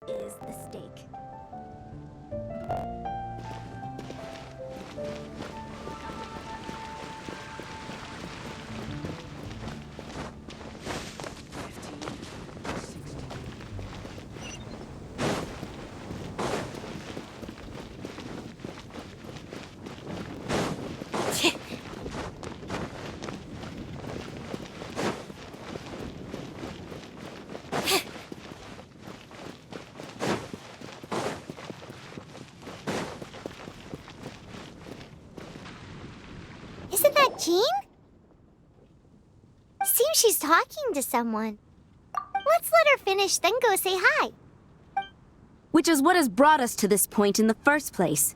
is the stake. Isn't that Jean? Seems she's talking to someone. Let's let her finish, then go say hi. Which is what has brought us to this point in the first place.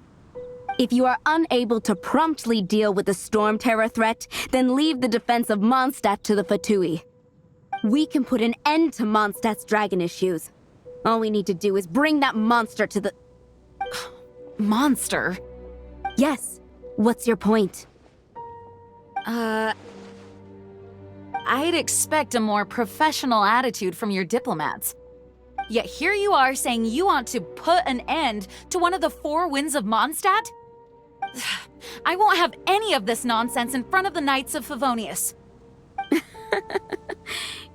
If you are unable to promptly deal with the Storm Terror threat, then leave the defense of Mondstadt to the Fatui. We can put an end to Mondstadt's dragon issues. All we need to do is bring that monster to the... Monster? Yes. What's your point? I'd expect a more professional attitude from your diplomats. Yet here you are saying you want to put an end to one of the four winds of Mondstadt? I won't have any of this nonsense in front of the Knights of Favonius.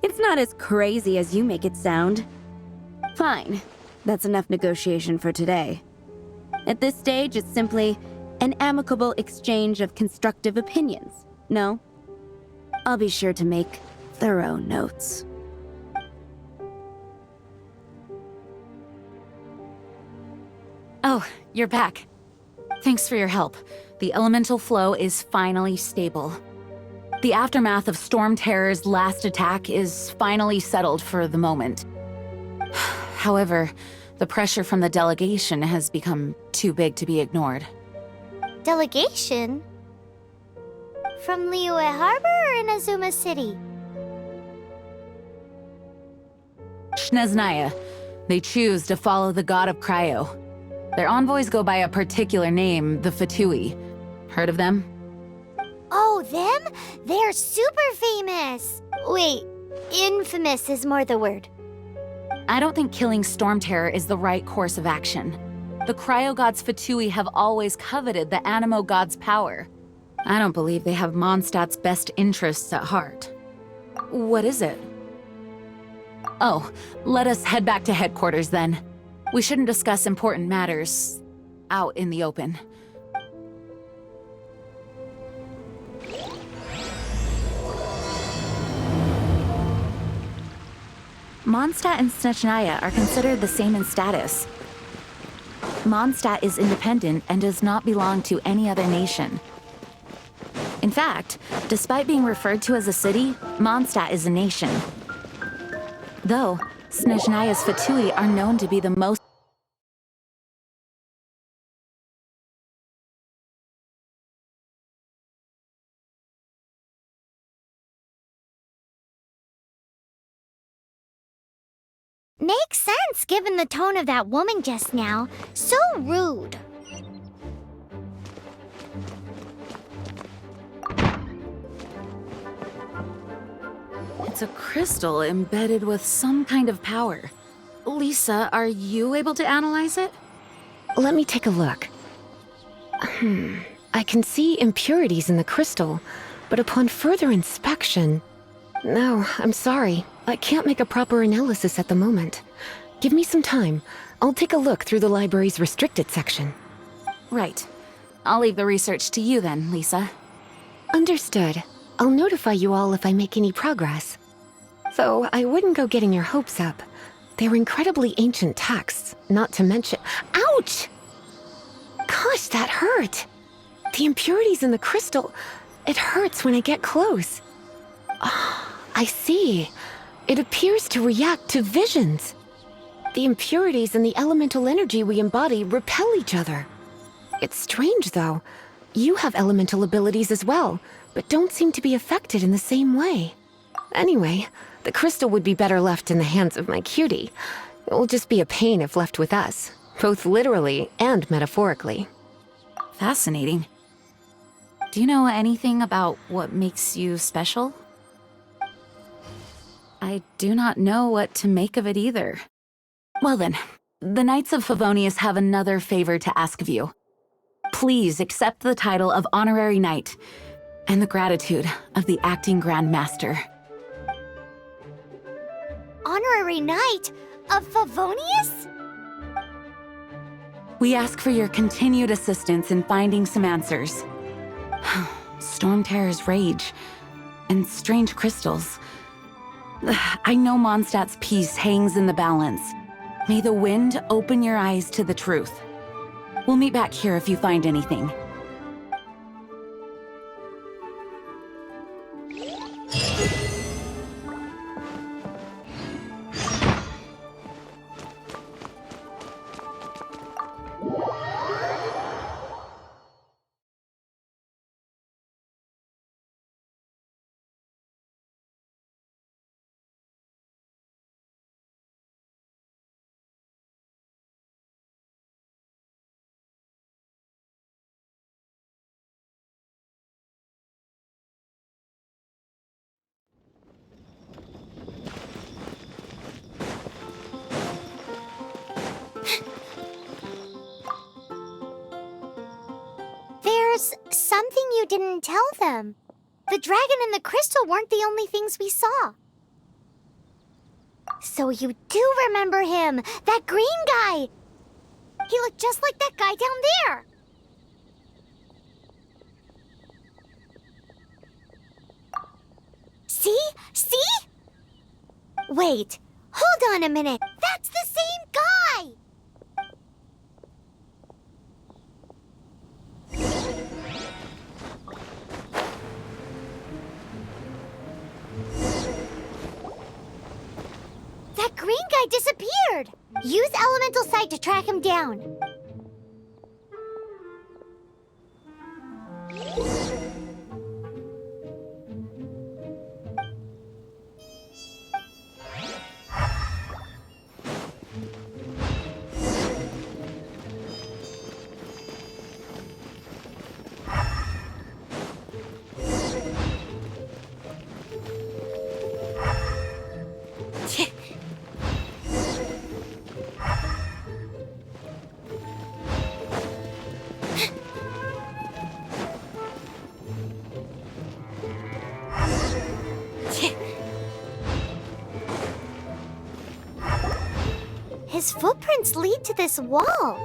It's not as crazy as you make it sound. Fine. That's enough negotiation for today. At this stage, it's simply an amicable exchange of constructive opinions. No? I'll be sure to make thorough notes. Oh, you're back. Thanks for your help. The elemental flow is finally stable. The aftermath of Storm Terror's last attack is finally settled for the moment. However, the pressure from the delegation has become too big to be ignored. Delegation? From Liyue Harbor or Inazuma City? Snezhnaya. They choose to follow the god of Cryo. Their envoys go by a particular name, the Fatui. Heard of them? Oh, them? They're super famous! Wait, infamous is more the word. I don't think killing Storm Terror is the right course of action. The Cryo God's Fatui have always coveted the Animo God's power. I don't believe they have Mondstadt's best interests at heart. What is it? Oh, let us head back to headquarters then. We shouldn't discuss important matters out in the open. Mondstadt and Snezhnaya are considered the same in status. Mondstadt is independent and does not belong to any other nation. In fact, despite being referred to as a city, Mondstadt is a nation. Though, Snezhnaya's Fatui are known to be the most Makes sense given the tone of that woman just now. So rude. It's a crystal embedded with some kind of power. Lisa, are you able to analyze it? Let me take a look. I can see impurities in the crystal, but upon further inspection... No, I'm sorry. I can't make a proper analysis at the moment. Give me some time. I'll take a look through the library's restricted section. Right. I'll leave the research to you then, Lisa. Understood. I'll notify you all if I make any progress. Though I wouldn't go getting your hopes up. They're incredibly ancient texts, not to mention... Ouch! Gosh, that hurt! The impurities in the crystal... It hurts when I get close. Oh, I see. It appears to react to visions. The impurities and the elemental energy we embody repel each other. It's strange, though. You have elemental abilities as well, but don't seem to be affected in the same way. Anyway, the crystal would be better left in the hands of my cutie. It will just be a pain if left with us, both literally and metaphorically. Fascinating. Do you know anything about what makes you special? I do not know what to make of it either. Well then, the Knights of Favonius have another favor to ask of you. Please accept the title of Honorary Knight and the gratitude of the Acting Grand Master. Honorary Knight of Favonius? We ask for your continued assistance in finding some answers. Storm Terror's rage and strange crystals. I know Mondstadt's peace hangs in the balance. May the wind open your eyes to the truth. We'll meet back here if you find anything. There's something you didn't tell them. The dragon and the crystal weren't the only things we saw. So you do remember him, that green guy. He looked just like that guy down there. See? See? Wait, hold on a minute. That's the same guy! That green guy disappeared! Use Elemental Sight to track him down. His footprints lead to this wall.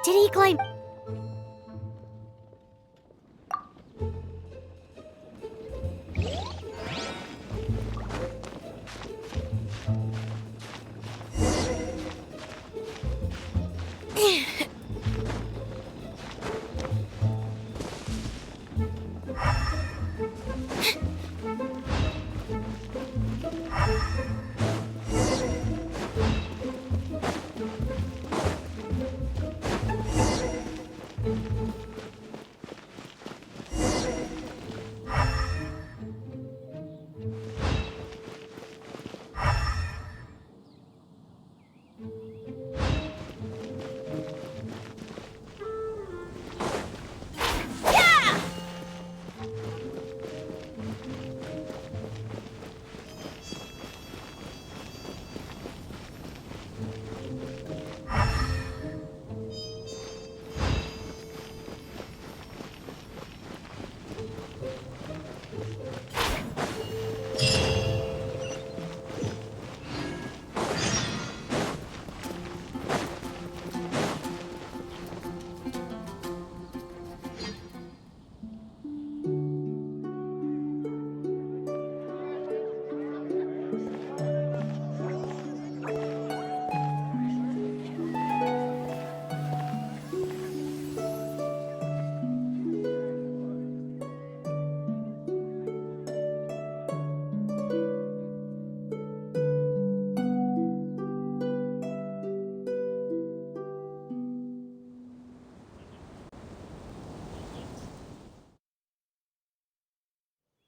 Did he climb?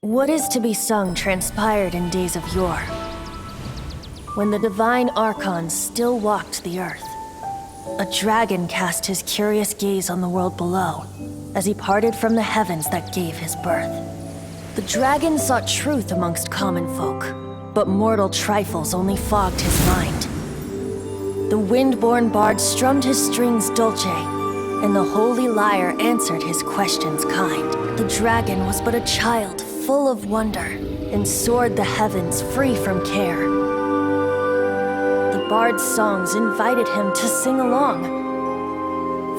What is to be sung transpired in days of yore, when the divine archons still walked the earth. A dragon cast his curious gaze on the world below, as he parted from the heavens that gave his birth. The dragon sought truth amongst common folk, but mortal trifles only fogged his mind. the wind-born bard strummed his strings dolce, and the holy lyre answered his questions kind. The dragon was but a child full of wonder, and soared the heavens free from care. The bard's songs invited him to sing along,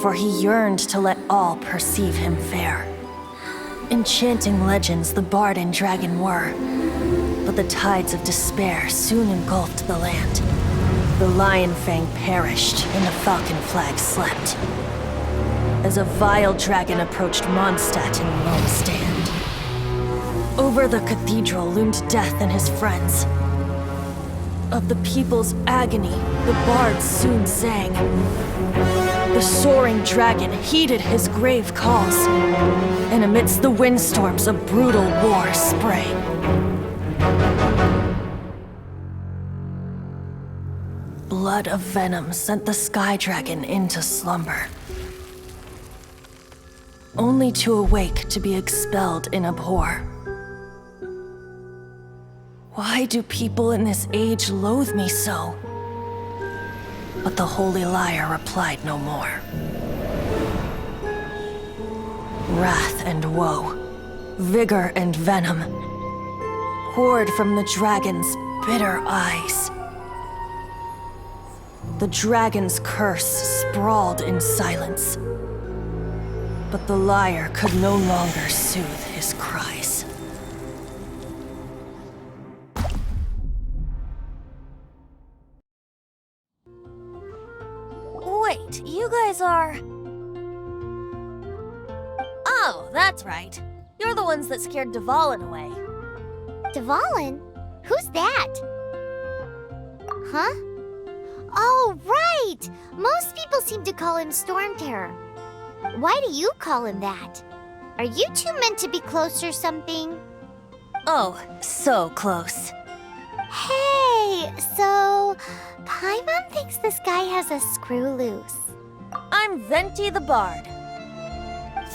for he yearned to let all perceive him fair. Enchanting legends the bard and dragon were, but the tides of despair soon engulfed the land. The lion fang perished, and the falcon flag slept, as a vile dragon approached Mondstadt in lone stand. Over the cathedral loomed death and his friends. Of the people's agony, the bards soon sang. The soaring dragon heeded his grave calls, and amidst the windstorms a brutal war sprang. Blood of venom sent the sky dragon into slumber, only to awake to be expelled in abhor. Why do people in this age loathe me so? But the holy lyre replied no more. Wrath and woe, vigor and venom, poured from the dragon's bitter eyes. The dragon's curse sprawled in silence, but the lyre could no longer soothe his cries. Wait, you guys are... Oh, that's right. You're the ones that scared Dvalin away. Dvalin? Who's that? Huh? Oh, right! Most people seem to call him Storm Terror. Why do you call him that? Are you two meant to be close or something? Oh, so close. Hey, so Paimon thinks this guy has a screw loose. I'm Venti the Bard.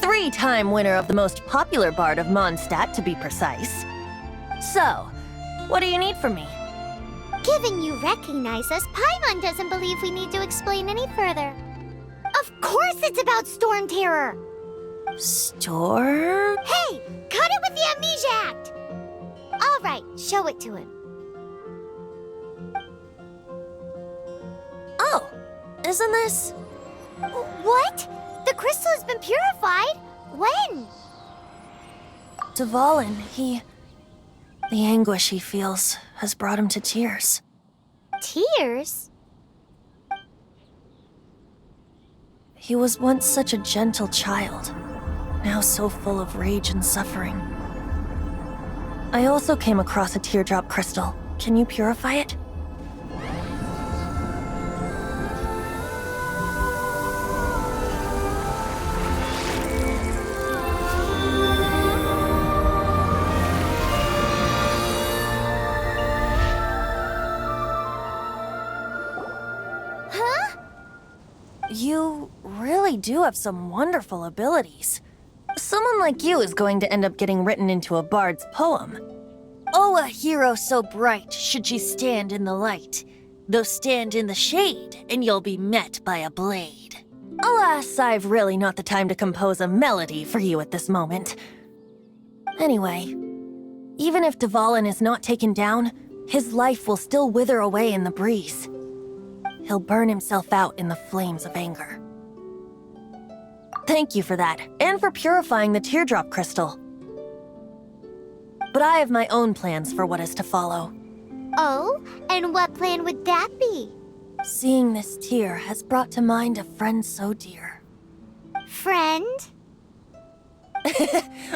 3-time winner of the most popular bard of Mondstadt, to be precise. So, what do you need from me? Given you recognize us, Paimon doesn't believe we need to explain any further. Of course it's about Storm Terror! Storm? Hey, cut it with the Amnesia Act! All right, show it to him. Oh, isn't this... What? The crystal has been purified? When? Dvalin, the anguish he feels has brought him to tears. Tears? He was once such a gentle child, now so full of rage and suffering. I also came across a teardrop crystal. Can you purify it? You really do have some wonderful abilities. Someone like you is going to end up getting written into a bard's poem. Oh, a hero so bright should she stand in the light, though stand in the shade, and you'll be met by a blade. Alas, I've really not the time to compose a melody for you at this moment. Anyway, even if Dvalin is not taken down, his life will still wither away in the breeze. He'll burn himself out in the flames of anger. Thank you for that, and for purifying the teardrop crystal. But I have my own plans for what is to follow. Oh, and what plan would that be? Seeing this tear has brought to mind a friend so dear. Friend?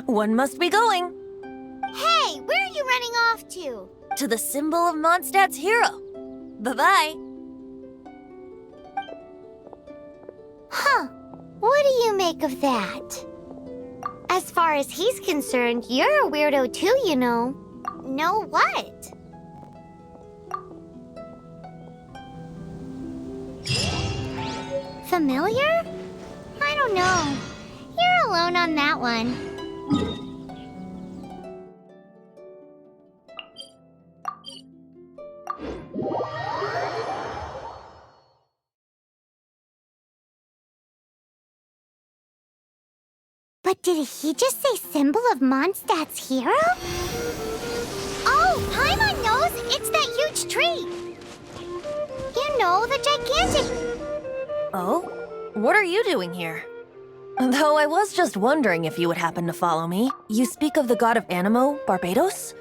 One must be going. Hey, where are you running off to? To the symbol of Mondstadt's hero. Bye-bye. Huh. What do you make of that? As far as he's concerned, you're a weirdo too, you know. Know what? Familiar? I don't know. You're alone on that one. But did he just say symbol of Mondstadt's hero? Oh, Paimon knows! It's that huge tree! You know, the gigantic... Oh? What are you doing here? Though I was just wondering if you would happen to follow me. You speak of the god of Anemo, Barbados?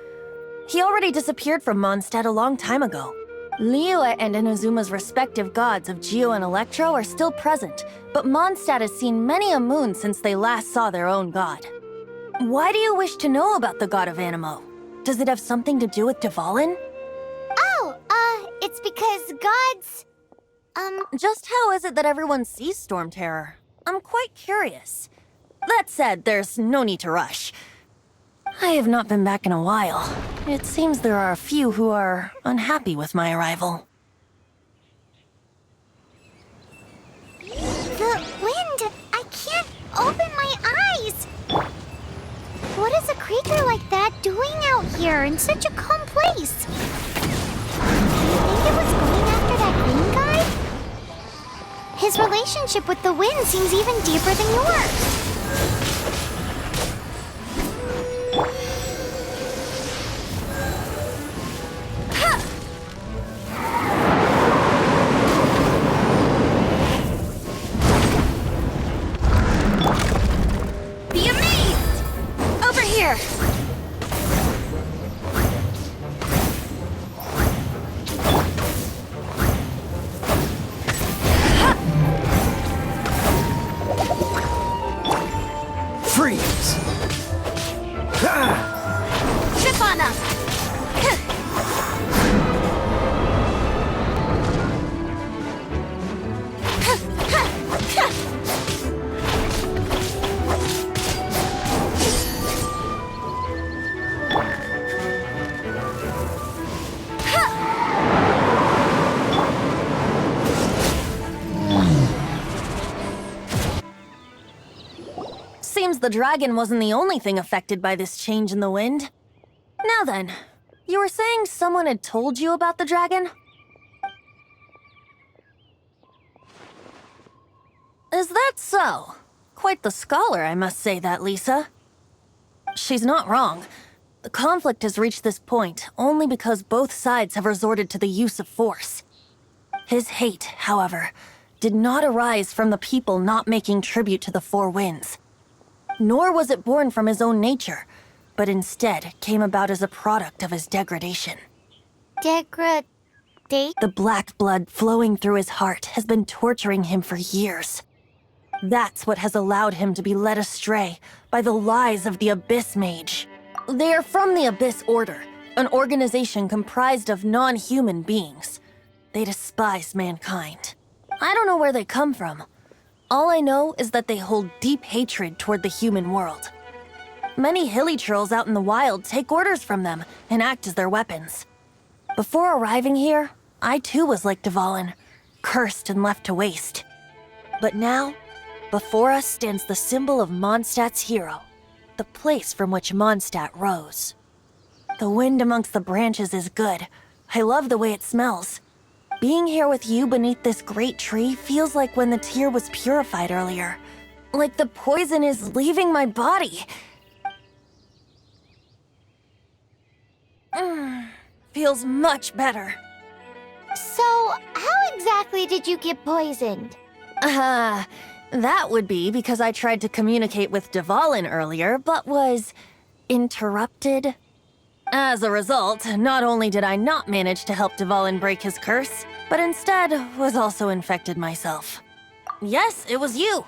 He already disappeared from Mondstadt a long time ago. Liyue and Inazuma's respective gods of Geo and Electro are still present, but Mondstadt has seen many a moon since they last saw their own god. Why do you wish to know about the god of Anemo? Does it have something to do with Dvalin? Oh, it's because gods... Just how is it that everyone sees Storm Terror? I'm quite curious. That said, there's no need to rush. I have not been back in a while. It seems there are a few who are unhappy with my arrival. The wind! I can't open my eyes! What is a creature like that doing out here in such a calm place? Do you think it was going after that green guy? His relationship with the wind seems even deeper than yours. Be amazed! Over here! Freeze! Zip on us! Seems the dragon wasn't the only thing affected by this change in the wind. Now then, you were saying someone had told you about the dragon? Is that so? Quite the scholar, I must say that, Lisa. She's not wrong. The conflict has reached this point only because both sides have resorted to the use of force. His hate, however, did not arise from the people not making tribute to the Four Winds. Nor was it born from his own nature, but instead came about as a product of his degradation. Degradation? The black blood flowing through his heart has been torturing him for years. That's what has allowed him to be led astray by the lies of the Abyss Mage. They are from the Abyss Order, an organization comprised of non-human beings. They despise mankind. I don't know where they come from. All I know is that they hold deep hatred toward the human world. Many hilly trolls out in the wild take orders from them and act as their weapons. Before arriving here, I too was like Dvalin, cursed and left to waste. But now, before us stands the symbol of Mondstadt's hero, the place from which Mondstadt rose. The wind amongst the branches is good. I love the way it smells. Being here with you beneath this great tree feels like when the tear was purified earlier. Like the poison is leaving my body. Feels much better. So, how exactly did you get poisoned? That would be because I tried to communicate with Dvalin earlier, but was interrupted. As a result, not only did I not manage to help Dvalin break his curse, but instead was also infected myself. Yes, it was you.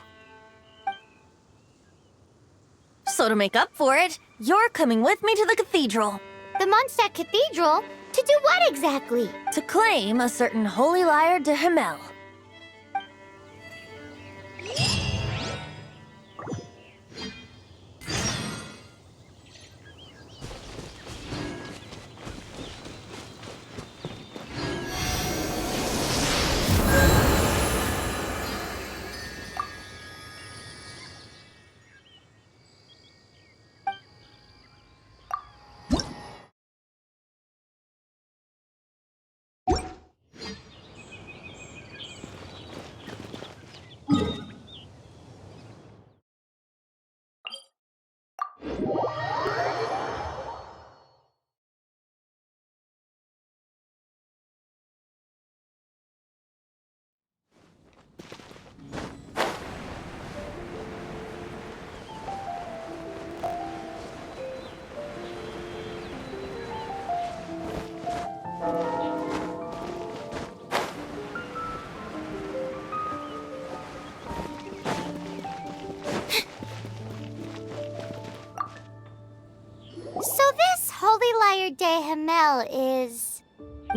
So to make up for it, you're coming with me to the cathedral. The Mondstadt Cathedral? To do what exactly? To claim a certain holy lyre de Himmel.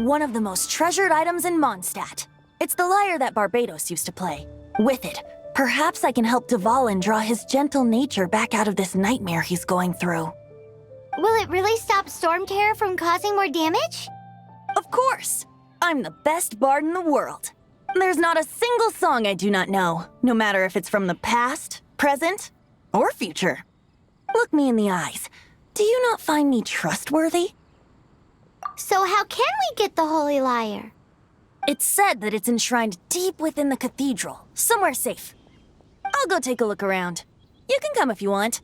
one of the most treasured items in Mondstadt. It's the lyre that Barbados used to play. With it, perhaps I can help Dvalin draw his gentle nature back out of this nightmare he's going through. Will it really stop Storm Terror from causing more damage? Of course! I'm the best bard in the world. There's not a single song I do not know, no matter if it's from the past, present, or future. Look me in the eyes. Do you not find me trustworthy? So how can we get the Holy Lyre? It's said that it's enshrined deep within the cathedral, somewhere safe. I'll go take a look around. You can come if you want.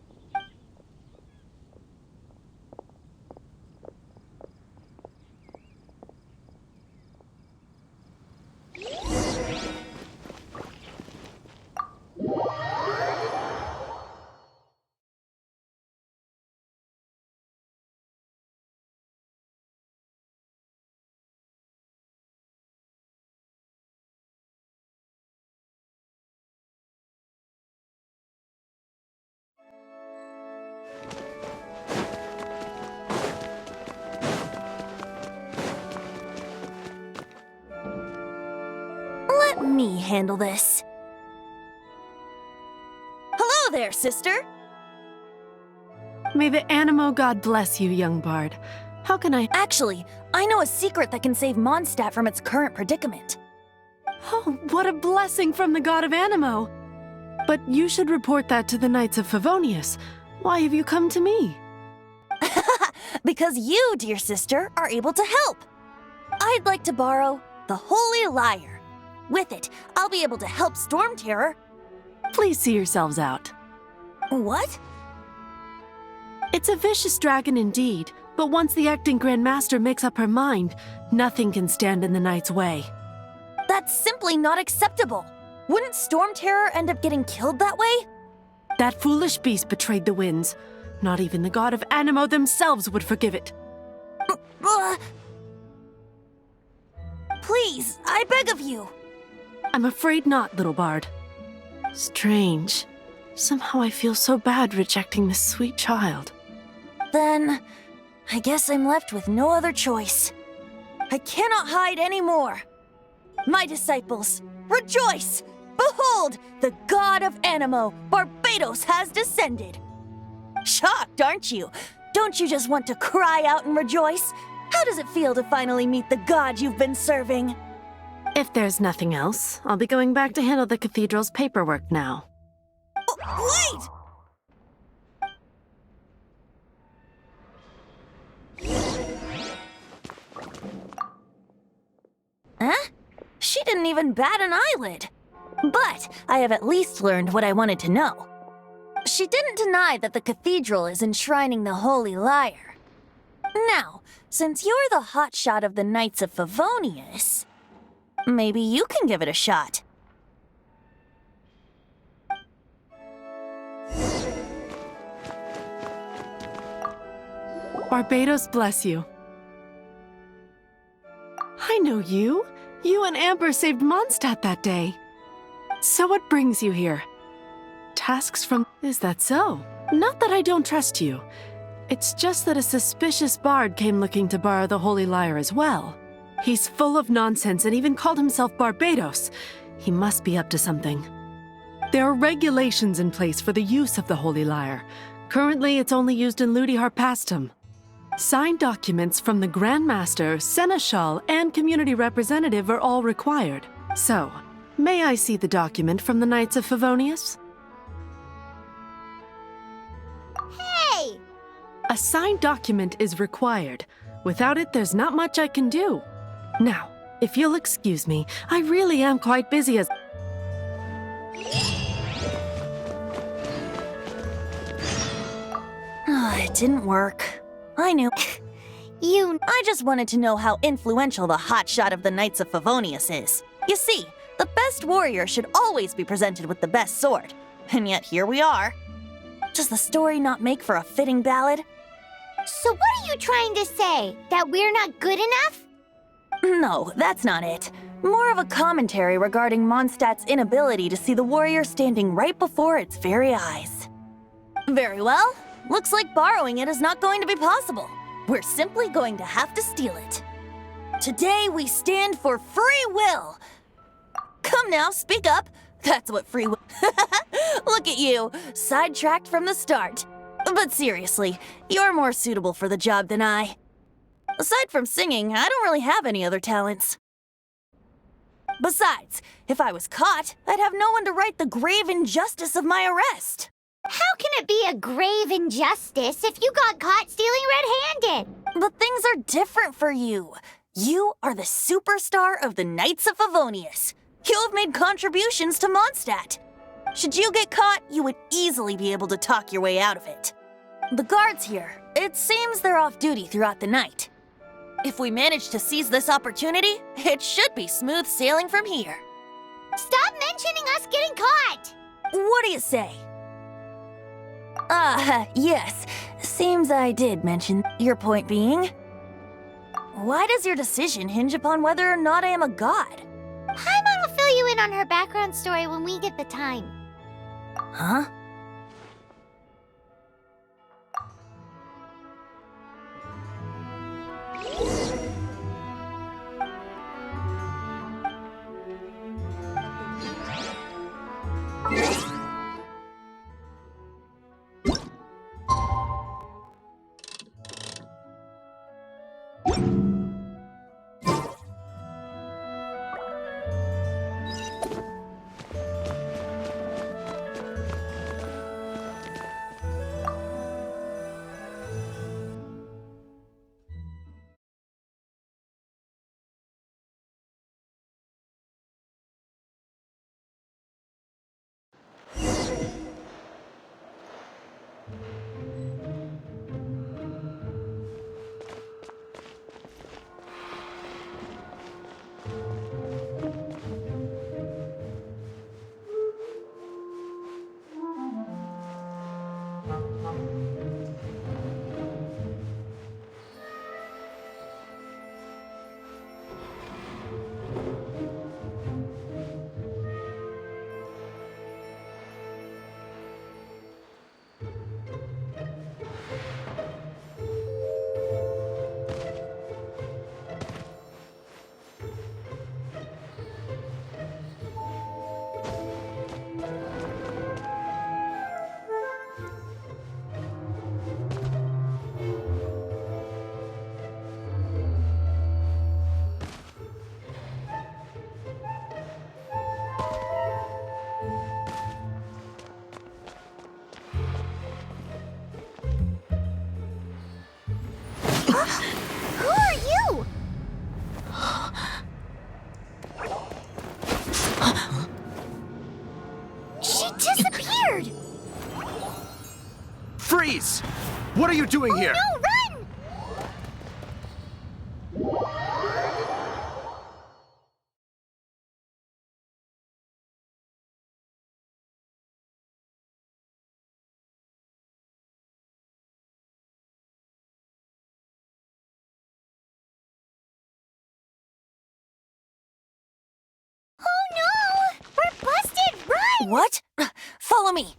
Let me handle this. Hello there, sister! May the Animo God bless you, young bard. How can I— Actually, I know a secret that can save Mondstadt from its current predicament. Oh, what a blessing from the god of Animo! But you should report that to the Knights of Favonius. Why have you come to me? Because you, dear sister, are able to help. I'd like to borrow the Holy Lyre. With it, I'll be able to help Storm Terror. Please see yourselves out. What? It's a vicious dragon indeed, but once the acting Grand Master makes up her mind, nothing can stand in the Knight's way. That's simply not acceptable. Wouldn't Storm Terror end up getting killed that way? That foolish beast betrayed the winds. Not even the god of Animo themselves would forgive it. Please, I beg of you. I'm afraid not, little bard. Strange. Somehow I feel so bad rejecting this sweet child. Then, I guess I'm left with no other choice. I cannot hide anymore. My disciples, rejoice! Behold, the god of Animo, Barbados, has descended. Shocked, aren't you? Don't you just want to cry out and rejoice? How does it feel to finally meet the god you've been serving? If there's nothing else, I'll be going back to handle the cathedral's paperwork now. Wait! Huh? She didn't even bat an eyelid. But I have at least learned what I wanted to know. She didn't deny that the cathedral is enshrining the Holy Lyre. Now, since you're the hotshot of the Knights of Favonius, maybe you can give it a shot. Barbados bless you. I know you. You and Amber saved Mondstadt that day. So what brings you here? Tasks from— Is that so? Not that I don't trust you. It's just that a suspicious bard came looking to borrow the Holy Lyre as well. He's full of nonsense and even called himself Barbados. He must be up to something. There are regulations in place for the use of the Holy Lyre. Currently, it's only used in Ludi Harpastum. Signed documents from the Grand Master, Seneschal, and Community Representative are all required. So, may I see the document from the Knights of Favonius? Hey! A signed document is required. Without it, there's not much I can do. Now, if you'll excuse me, I really am quite busy as— It didn't work. I knew. I just wanted to know how influential the hotshot of the Knights of Favonius is. You see, the best warrior should always be presented with the best sword. And yet here we are. Does the story not make for a fitting ballad? So what are you trying to say? That we're not good enough? No, that's not it. More of a commentary regarding Mondstadt's inability to see the warrior standing right before its very eyes. Very well. Looks like borrowing it is not going to be possible. We're simply going to have to steal it. Today we stand for free will. Come now, speak up. That's what free will... Look at you, sidetracked from the start. But seriously, you're more suitable for the job than I. Aside from singing, I don't really have any other talents. Besides, if I was caught, I'd have no one to right the grave injustice of my arrest. How can it be a grave injustice if you got caught stealing red-handed? But things are different for you. You are the superstar of the Knights of Favonius. You have made contributions to Mondstadt. Should you get caught, you would easily be able to talk your way out of it. The guards here, it seems they're off duty throughout the night. If we manage to seize this opportunity, it should be smooth sailing from here. Stop mentioning us getting caught! What do you say? Yes. Seems I did mention. Your point being? Why does your decision hinge upon whether or not I am a god? Paimon will fill you in on her background story when we get the time. Huh? Who are you? She disappeared! Freeze! What are you doing here? No, run! Oh no! We're busted! Run! What? Follow me.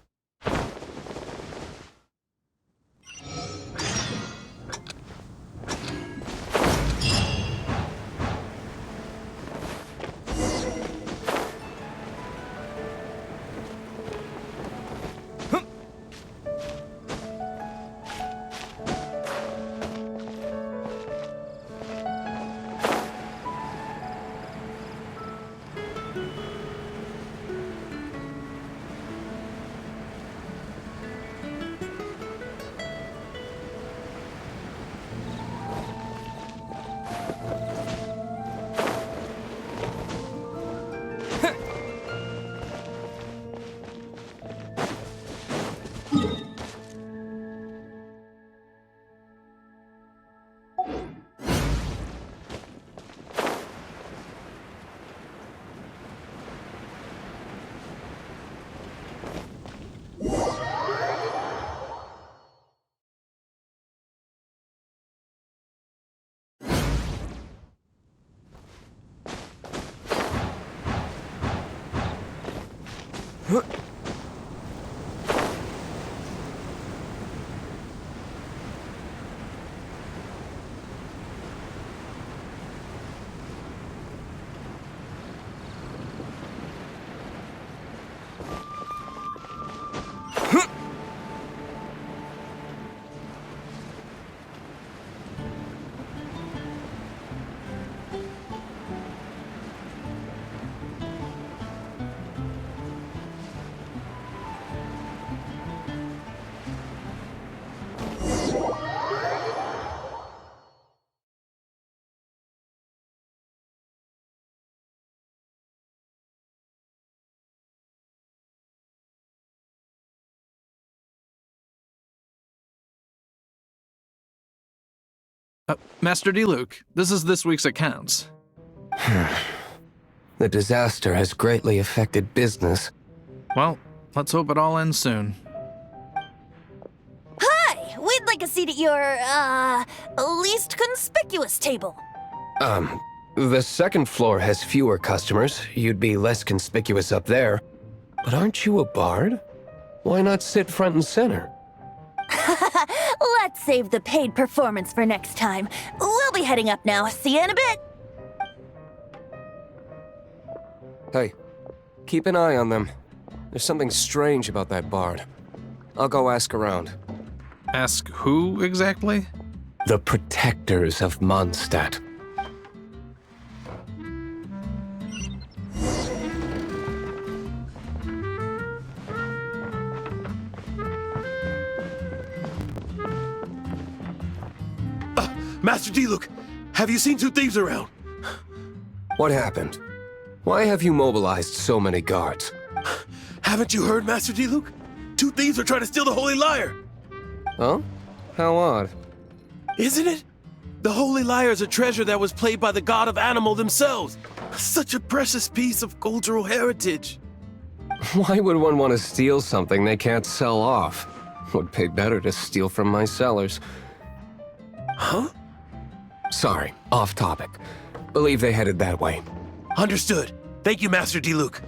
Master Diluc, this is this week's accounts. The disaster has greatly affected business. Well, let's hope it all ends soon. Hi! We'd like a seat at your, least conspicuous table. The second floor has fewer customers. You'd be less conspicuous up there. But aren't you a bard? Why not sit front and center? Let's save the paid performance for next time. We'll be heading up now. See you in a bit. Hey, keep an eye on them. There's something strange about that bard. I'll go ask around. Ask who exactly? The protectors of Mondstadt. Master Diluc, have you seen two thieves around? What happened? Why have you mobilized so many guards? Haven't you heard, Master Diluc? Two thieves are trying to steal the Holy Lyre! Oh? How odd. Isn't it? The Holy Lyre is a treasure that was played by the god of animal themselves. Such a precious piece of cultural heritage. Why would one want to steal something they can't sell off? Would pay better to steal from my sellers. Huh? Sorry, off topic. Believe they headed that way. Understood. Thank you, Master Diluc.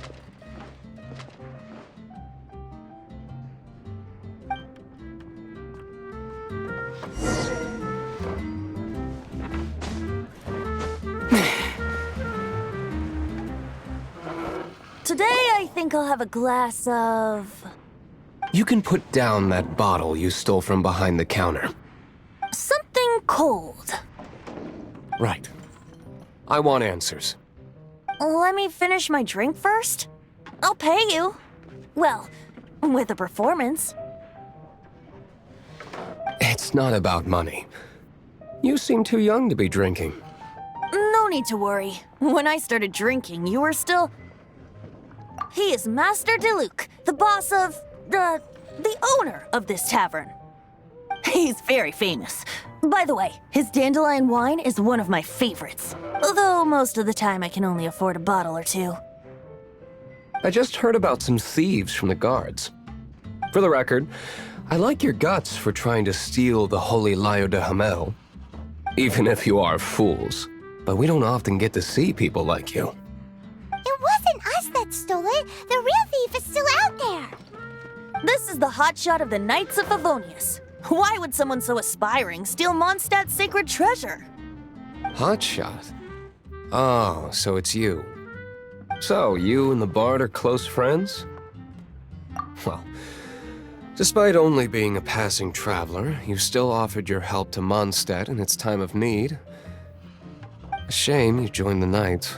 Today, I think I'll have a glass of... You can put down that bottle you stole from behind the counter. something cold. Right. I want answers. Let me finish my drink first. I'll pay you. Well, with a performance. It's not about money. You seem too young to be drinking. No need to worry. When I started drinking, you were still... He is Master Diluc, the boss of... the owner of this tavern. He's very famous. By the way, his dandelion wine is one of my favorites. Although most of the time I can only afford a bottle or two. I just heard about some thieves from the guards. For the record, I like your guts for trying to steal the Holy Lyre de Hamel. Even if you are fools. But we don't often get to see people like you. It wasn't us that stole it. The real thief is still out there. This is the hotshot of the Knights of Favonius. Why would someone so aspiring steal Mondstadt's sacred treasure? Hotshot? Oh, so it's you. So, you and the Bard are close friends? Well, despite only being a passing traveler, you still offered your help to Mondstadt in its time of need. A shame you joined the Knights.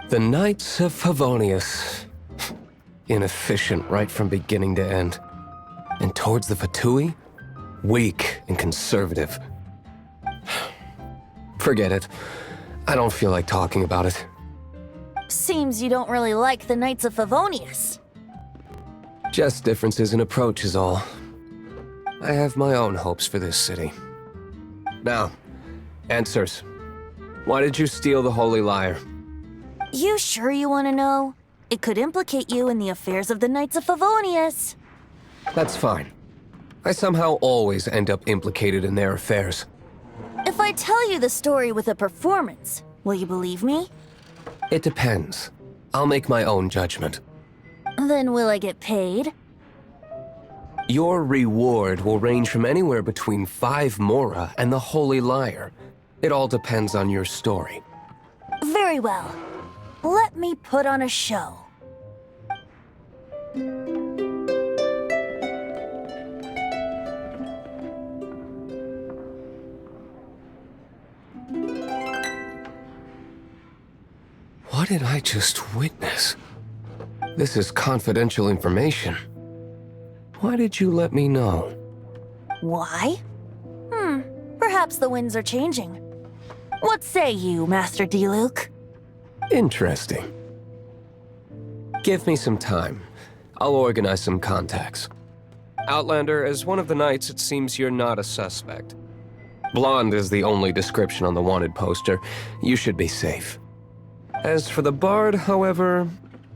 The Knights of Favonius. Inefficient right from beginning to end. And towards the Fatui, weak and conservative. Forget it. I don't feel like talking about it. Seems you don't really like the Knights of Favonius. Just differences in approach is all. I have my own hopes for this city. Now, answers. Why did you steal the Holy Lyre? You sure you want to know? It could implicate you in the affairs of the Knights of Favonius. That's fine. I somehow always end up implicated in their affairs. If I tell you the story with a performance, will you believe me? It depends. I'll make my own judgment. Then will I get paid? Your reward will range from anywhere between 5 mora and the Holy Lyre. It all depends on your story. Very well. Let me put on a show. What did I just witness? This is confidential information. Why did you let me know? Why? Perhaps the winds are changing. What say you, Master D-Luke? Interesting. Give me some time. I'll organize some contacts. Outlander, as one of the knights, it seems you're not a suspect. Blonde is the only description on the wanted poster. You should be safe. As for the bard, however,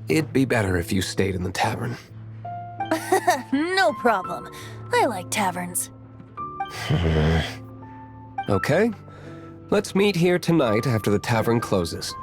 it'd be better if you stayed in the tavern. No problem. I like taverns. Okay. Let's meet here tonight after the tavern closes.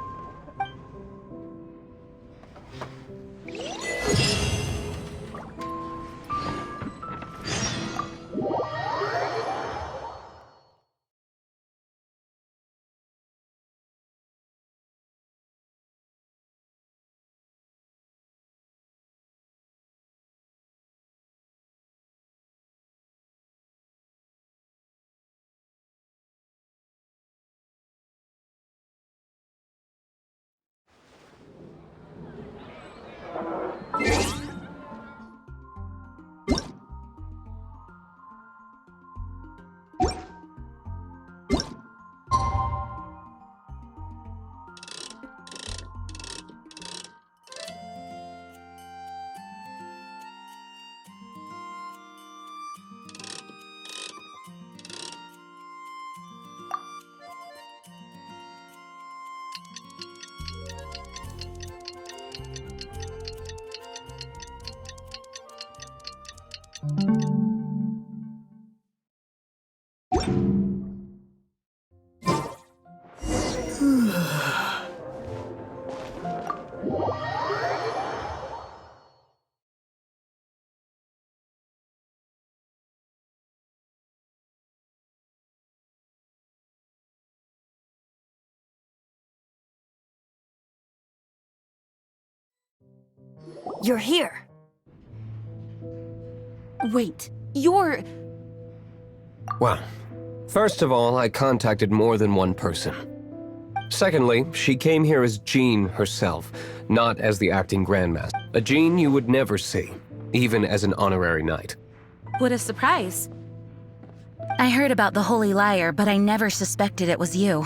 You're here. Wait, you're... Well, first of all, I contacted more than one person. Secondly, she came here as Jean herself, not as the acting Grandmaster. A Jean you would never see, even as an honorary knight. What a surprise. I heard about the Holy Lyre, but I never suspected it was you.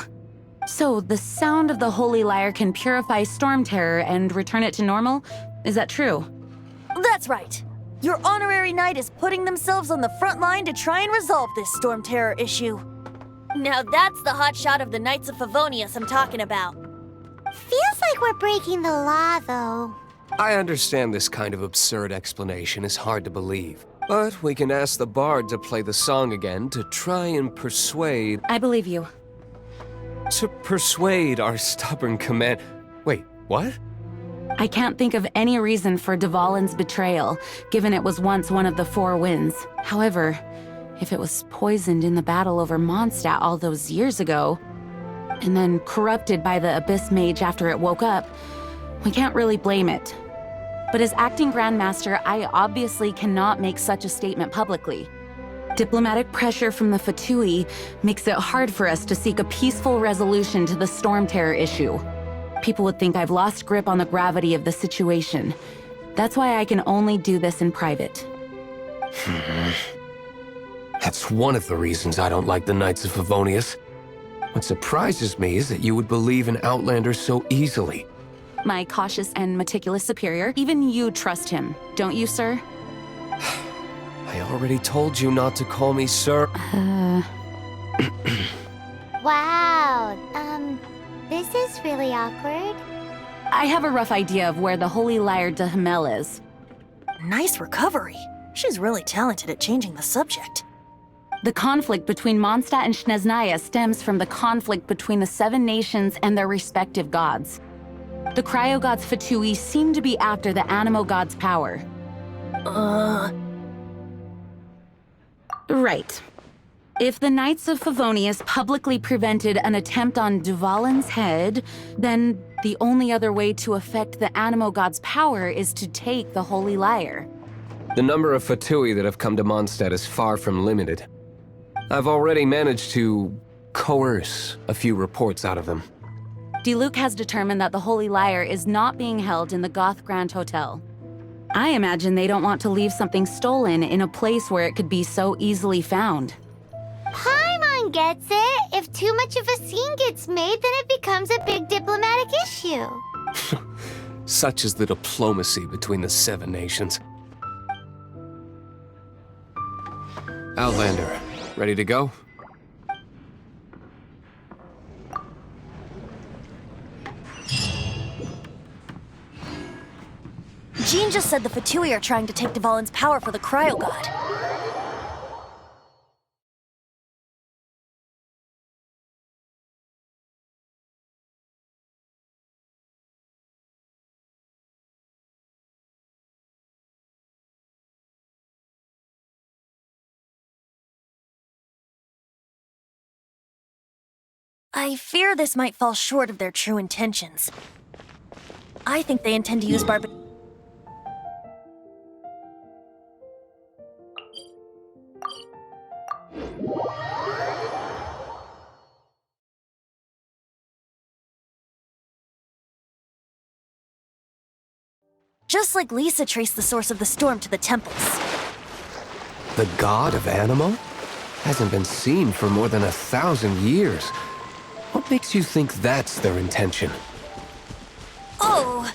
So, the sound of the Holy Lyre can purify Storm Terror and return it to normal? Is that true? That's right. Your honorary knight is putting themselves on the front line to try and resolve this Storm Terror issue. Now that's the hotshot of the Knights of Favonius I'm talking about. Feels like we're breaking the law, though. I understand this kind of absurd explanation is hard to believe, but we can ask the bard to play the song again to try and persuade... I believe you. To persuade our stubborn command... Wait, what? I can't think of any reason for Dvalin's betrayal, given it was once one of the Four Winds. However, if it was poisoned in the battle over Mondstadt all those years ago, and then corrupted by the Abyss Mage after it woke up, we can't really blame it. But as acting Grandmaster, I obviously cannot make such a statement publicly. Diplomatic pressure from the Fatui makes it hard for us to seek a peaceful resolution to the Storm Terror issue. People would think I've lost grip on the gravity of the situation. That's why I can only do this in private. That's one of the reasons I don't like the Knights of Favonius. What surprises me is that you would believe in Outlander so easily. My cautious and meticulous superior, even you trust him, don't you, sir? I already told you not to call me sir. Wow, this is really awkward. I have a rough idea of where the Holy Lyre de Himmel is. Nice recovery. She's really talented at changing the subject. The conflict between Mondstadt and Snezhnaya stems from the conflict between the Seven Nations and their respective gods. The cryo-gods Fatui seem to be after the Animo god's power. Right. If the Knights of Favonius publicly prevented an attempt on Dvalin's head, then the only other way to affect the Animo God's power is to take the Holy Lyre. The number of Fatui that have come to Mondstadt is far from limited. I've already managed to coerce a few reports out of them. Diluc has determined that the Holy Lyre is not being held in the Goth Grand Hotel. I imagine they don't want to leave something stolen in a place where it could be so easily found. Paimon gets it. If too much of a scene gets made, then it becomes a big diplomatic issue. Such is the diplomacy between the Seven Nations. Outlander, ready to go? Jean just said the Fatui are trying to take Dvalin's power for the Cryo God. I fear this might fall short of their true intentions. I think they intend to use just like Lisa traced the source of the storm to the temples. The god of Animo? Hasn't been seen for more than 1,000 years. What makes you think that's their intention? Oh!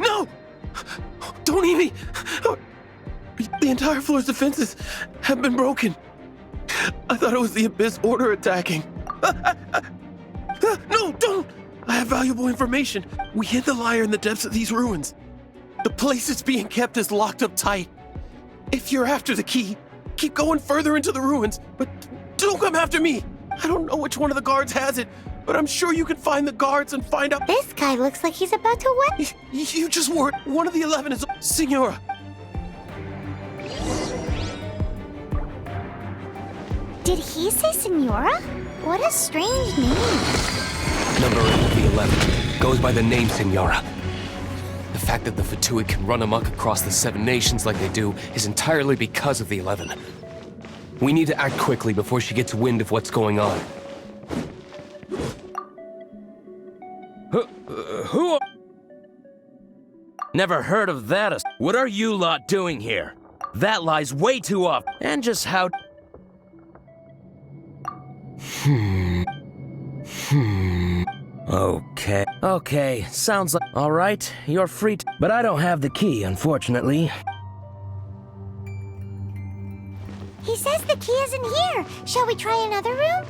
No! Don't eat me! The entire floor's defenses have been broken. I thought it was the Abyss Order attacking. No, don't! I have valuable information. We hid the lyre in the depths of these ruins. The place it's being kept is locked up tight. If you're after the key, keep going further into the ruins, but don't come after me. I don't know which one of the guards has it, but I'm sure you can find the guards and find out. This guy looks like he's about to what? You just weren't. One of the 11 is Signora. Did he say Signora? What a strange name. Number 8 of the 11 goes by the name Signora. The fact that the Fatui can run amok across the Seven Nations like they do is entirely because of the 11. We need to act quickly before she gets wind of what's going on. Who are... Never heard of that. What are you lot doing here? That lies way too up. And just how... Okay, sounds like... Alright, you're free but I don't have the key, unfortunately. He says the key isn't here. Shall we try another room?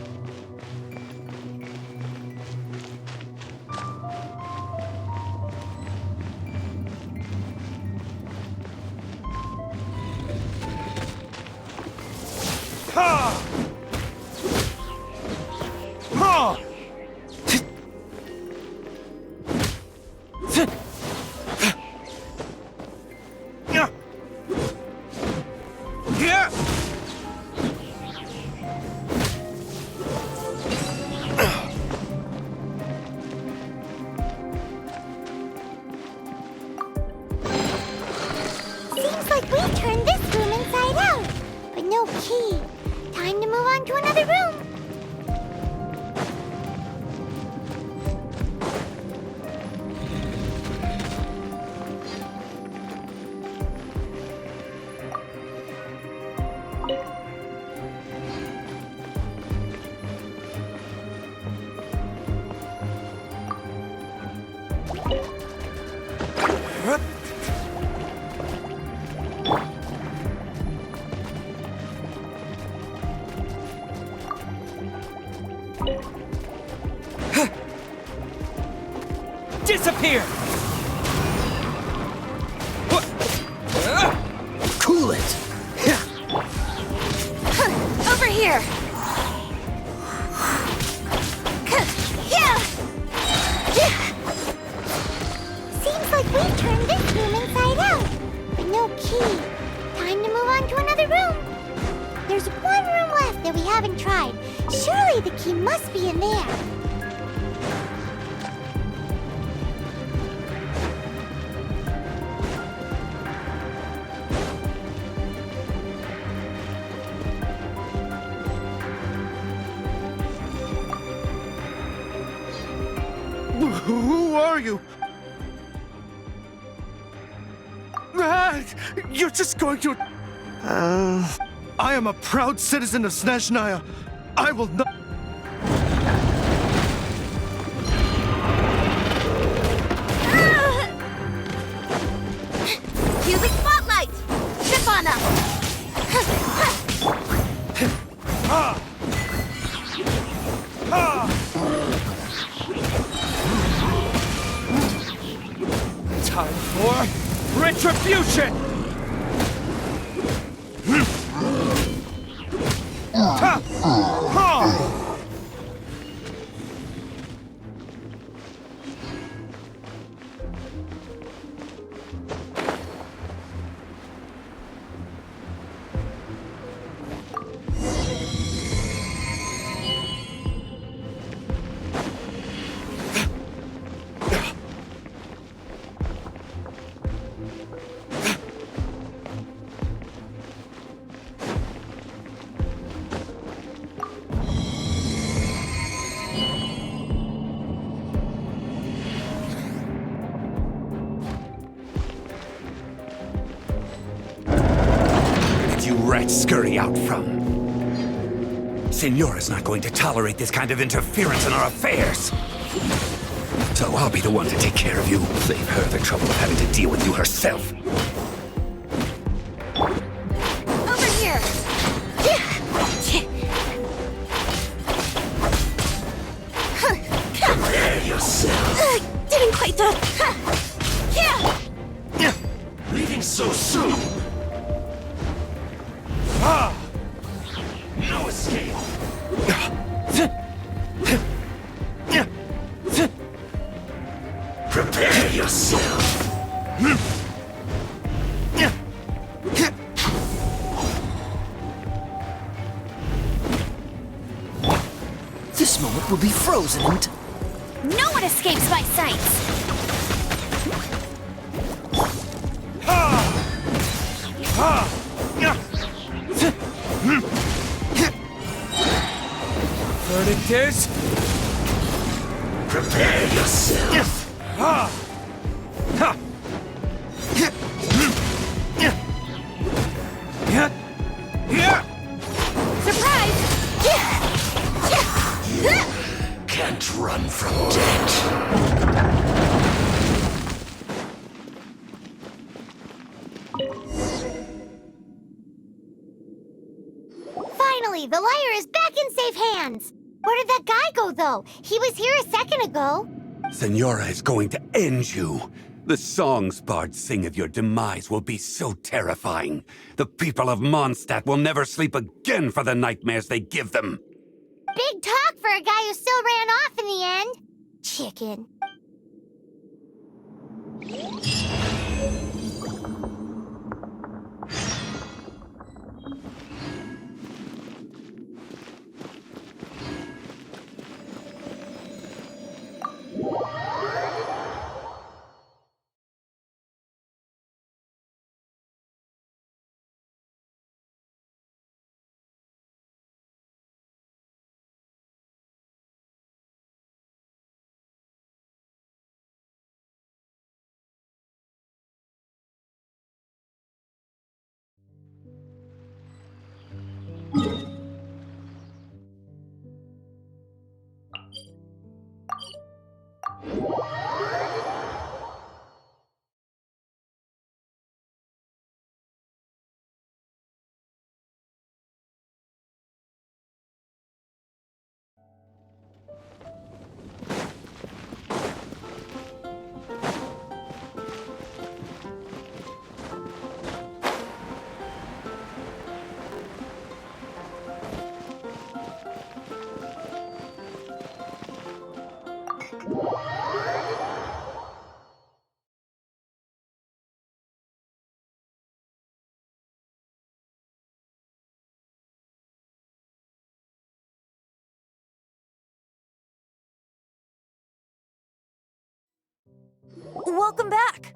Seems like we turned this room inside out, but no key. Time to move on to another room. Disappear! Cool it! Over here. Seems like we turned this room inside out, but no key. Time to move on to another room. There's one room left that we haven't tried. Surely the key must be in there. Who are you? You're just going to... I am a proud citizen of Snezhnaya. I will not... Cubic spotlight! Trip on us! Time for retribution! You rats scurry out from? Signora's not going to tolerate this kind of interference in our affairs. So I'll be the one to take care of you. Save her the trouble of having to deal with you herself. Over here! Prepare yourself. Didn't quite do... Leaving so soon. No escape. Prepare yourself. This moment will be frozen and... No one escapes my sights! Verdict is... Prepare yourself. Finally, the lyre is back in safe hands! Where did that guy go, though? He was here a second ago. Senora is going to end you. The songs bards sing of your demise will be so terrifying. The people of Mondstadt will never sleep again for the nightmares they give them. Big talk for a guy who still ran off in the end. Chicken. Welcome back!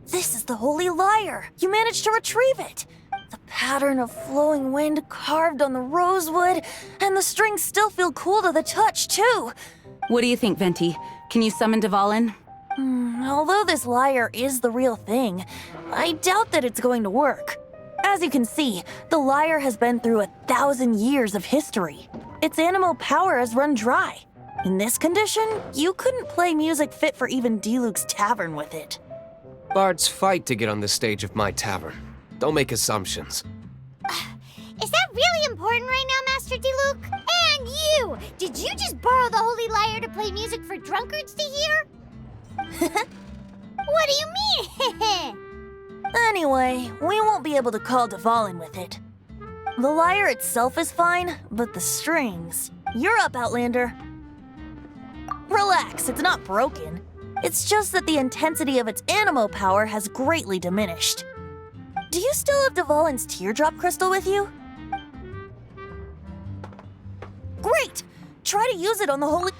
This is the Holy Lyre! You managed to retrieve it! The pattern of flowing wind carved on the rosewood, and the strings still feel cool to the touch, too! What do you think, Venti? Can you summon Dvalin? Although this lyre is the real thing, I doubt that it's going to work. As you can see, the lyre has been through 1,000 years of history. Its animal power has run dry. In this condition, you couldn't play music fit for even D-Luke's tavern with it. Bards fight to get on the stage of my tavern. Don't make assumptions. Is that really important right now, Master D-Luke? And you! Did you just borrow the Holy Lyre to play music for drunkards to hear? What do you mean? Anyway, we won't be able to call Dvalin with it. The lyre itself is fine, but the strings... You're up, Outlander. Relax, it's not broken. It's just that the intensity of its animo power has greatly diminished. Do you still have Dvalin's teardrop crystal with you? Great! Try to use it on the holy...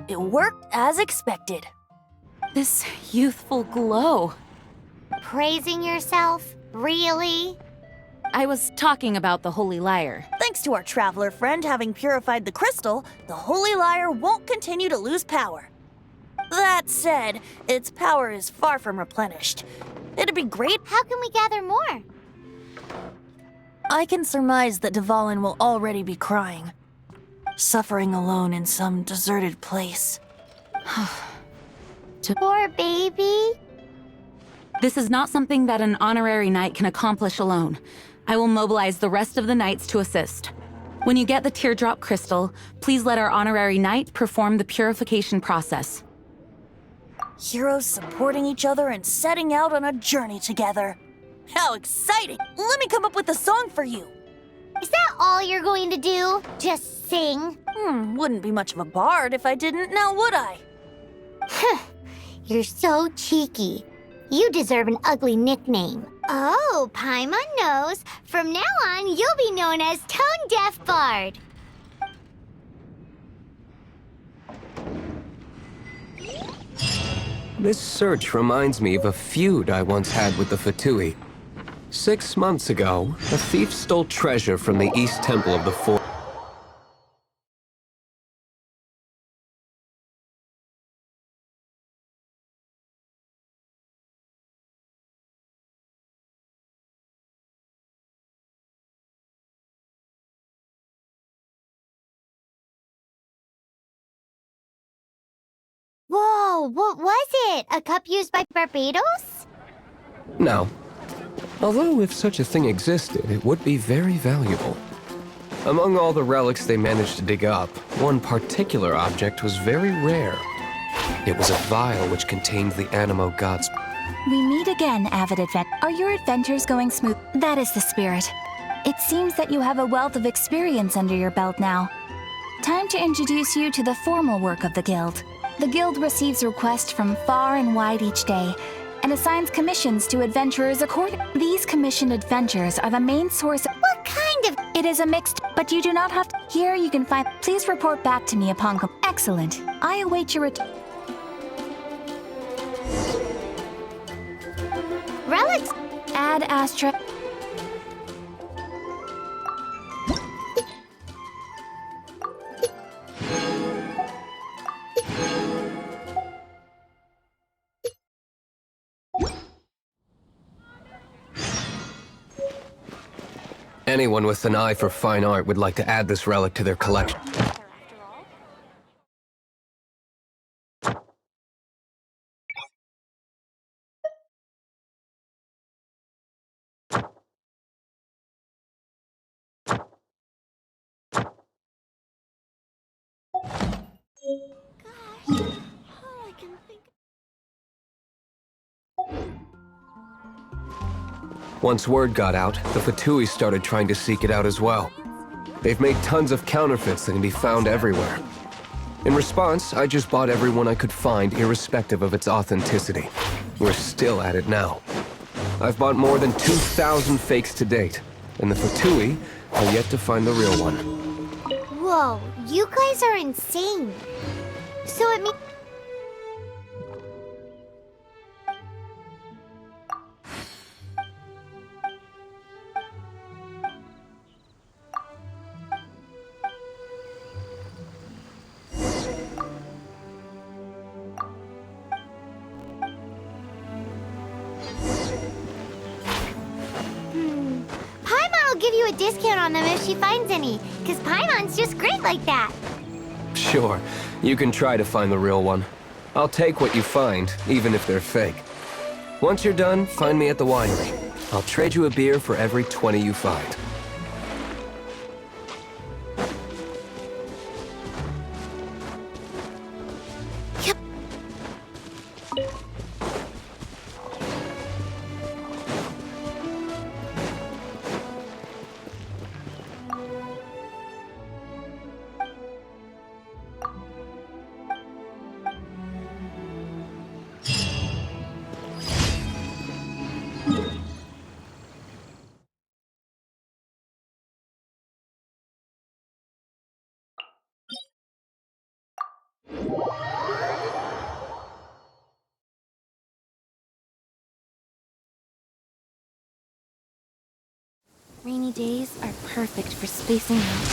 It worked as expected. This youthful glow. Praising yourself? Really? I was talking about the Holy Lyre. Thanks to our traveler friend having purified the crystal, the Holy Lyre won't continue to lose power. That said, its power is far from replenished. It'd be great. How can we gather more? I can surmise that Dvalin will already be crying, suffering alone in some deserted place. Poor baby. This is not something that an honorary knight can accomplish alone. I will mobilize the rest of the knights to assist. When you get the teardrop crystal, please let our honorary knight perform the purification process. Heroes supporting each other and setting out on a journey together. How exciting! Let me come up with a song for you. Is that all you're going to do? Just sing? Wouldn't be much of a bard if I didn't, now would I? You're so cheeky. You deserve an ugly nickname. Oh, Paimon knows. From now on, you'll be known as Tone Deaf Bard. This search reminds me of a feud I once had with the Fatui. 6 months ago, a thief stole treasure from the East Temple of the Four. Oh, what was it? A cup used by Barbados? No. Although if such a thing existed, it would be very valuable. Among all the relics they managed to dig up, one particular object was very rare. It was a vial which contained the Animo God's... We meet again, avid advent. Are your adventures going smooth? That is the spirit. It seems that you have a wealth of experience under your belt now. Time to introduce you to the formal work of the Guild. The Guild receives requests from far and wide each day, and assigns commissions to adventurers according. These commissioned adventures are the main source. What kind of... It is a mixed, but you do not have to. Here you can find. Please report back to me upon. Excellent. I await your return. Relics? Ad Astra. Anyone with an eye for fine art would like to add this relic to their collection. Once word got out, the Fatui started trying to seek it out as well. They've made tons of counterfeits that can be found everywhere. In response, I just bought every one I could find, irrespective of its authenticity. We're still at it now. I've bought more than 2,000 fakes to date, and the Fatui are yet to find the real one. Whoa, you guys are insane. So it means... Paimon will give you a discount on them if she finds any, because Paimon's just great like that. Sure, you can try to find the real one. I'll take what you find, even if they're fake. Once you're done, find me at the winery. I'll trade you a beer for every 20 you find. Rainy days are perfect for spacing out.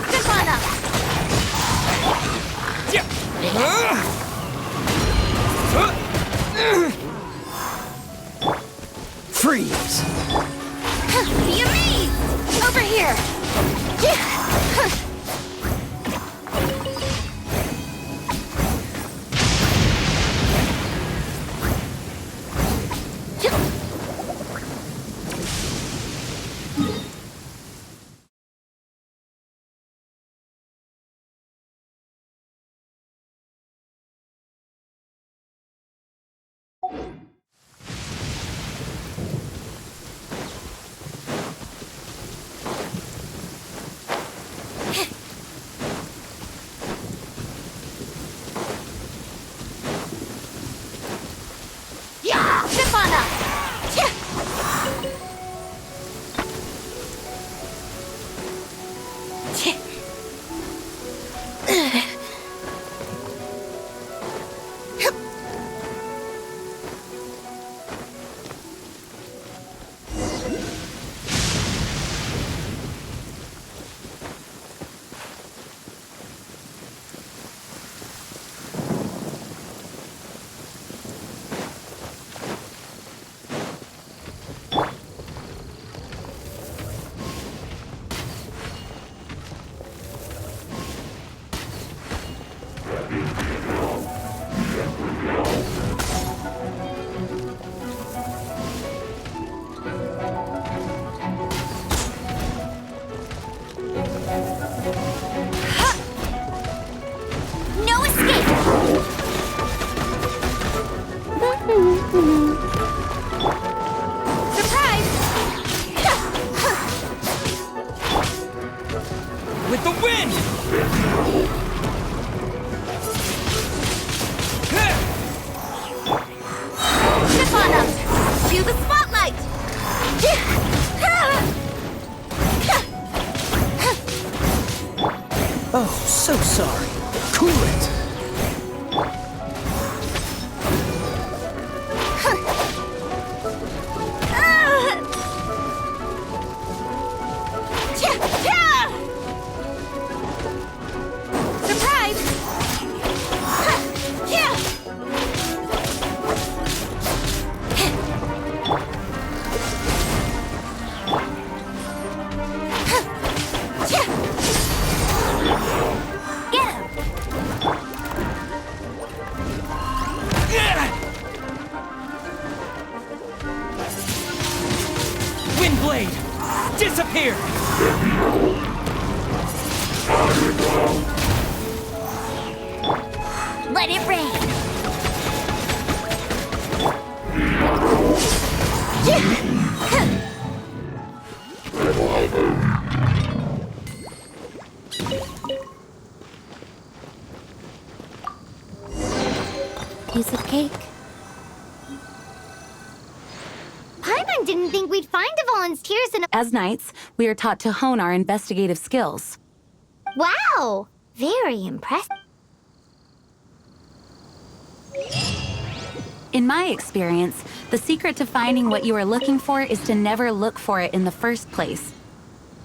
Step on up. So sorry. Cool it. Windblade! Disappear! Let it rain. Piece of cake. Paimon didn't think we'd find the volunteers in a... As knights, we are taught to hone our investigative skills. Wow! Very impressive. In my experience, the secret to finding what you are looking for is to never look for it in the first place.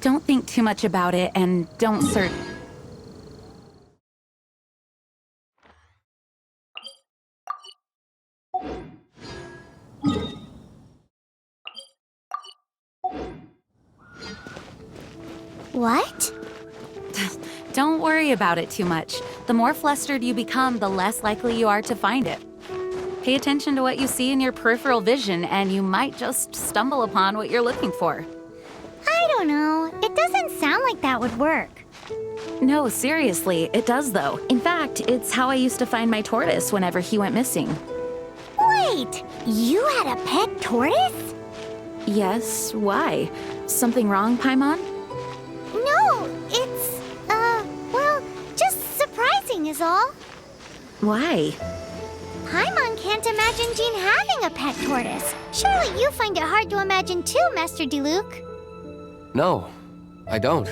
Don't think too much about it and don't search. What? Don't worry about it too much. The more flustered you become, the less likely you are to find it. Pay attention to what you see in your peripheral vision, and you might just stumble upon what you're looking for. I don't know. It doesn't sound like that would work. No, seriously, it does though. In fact, it's how I used to find my tortoise whenever he went missing. Wait! You had a pet tortoise? Yes, why? Something wrong, Paimon? No, it's, well, just surprising is all. Why? Paimon can't imagine Jean having a pet tortoise. Surely you find it hard to imagine too, Master Diluc. No, I don't.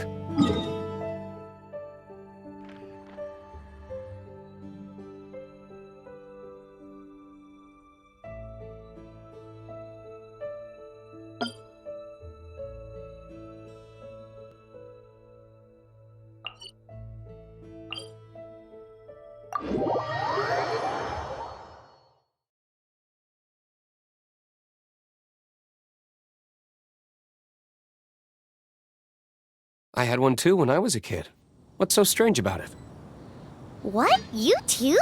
I had one too when I was a kid. What's so strange about it? What? You too?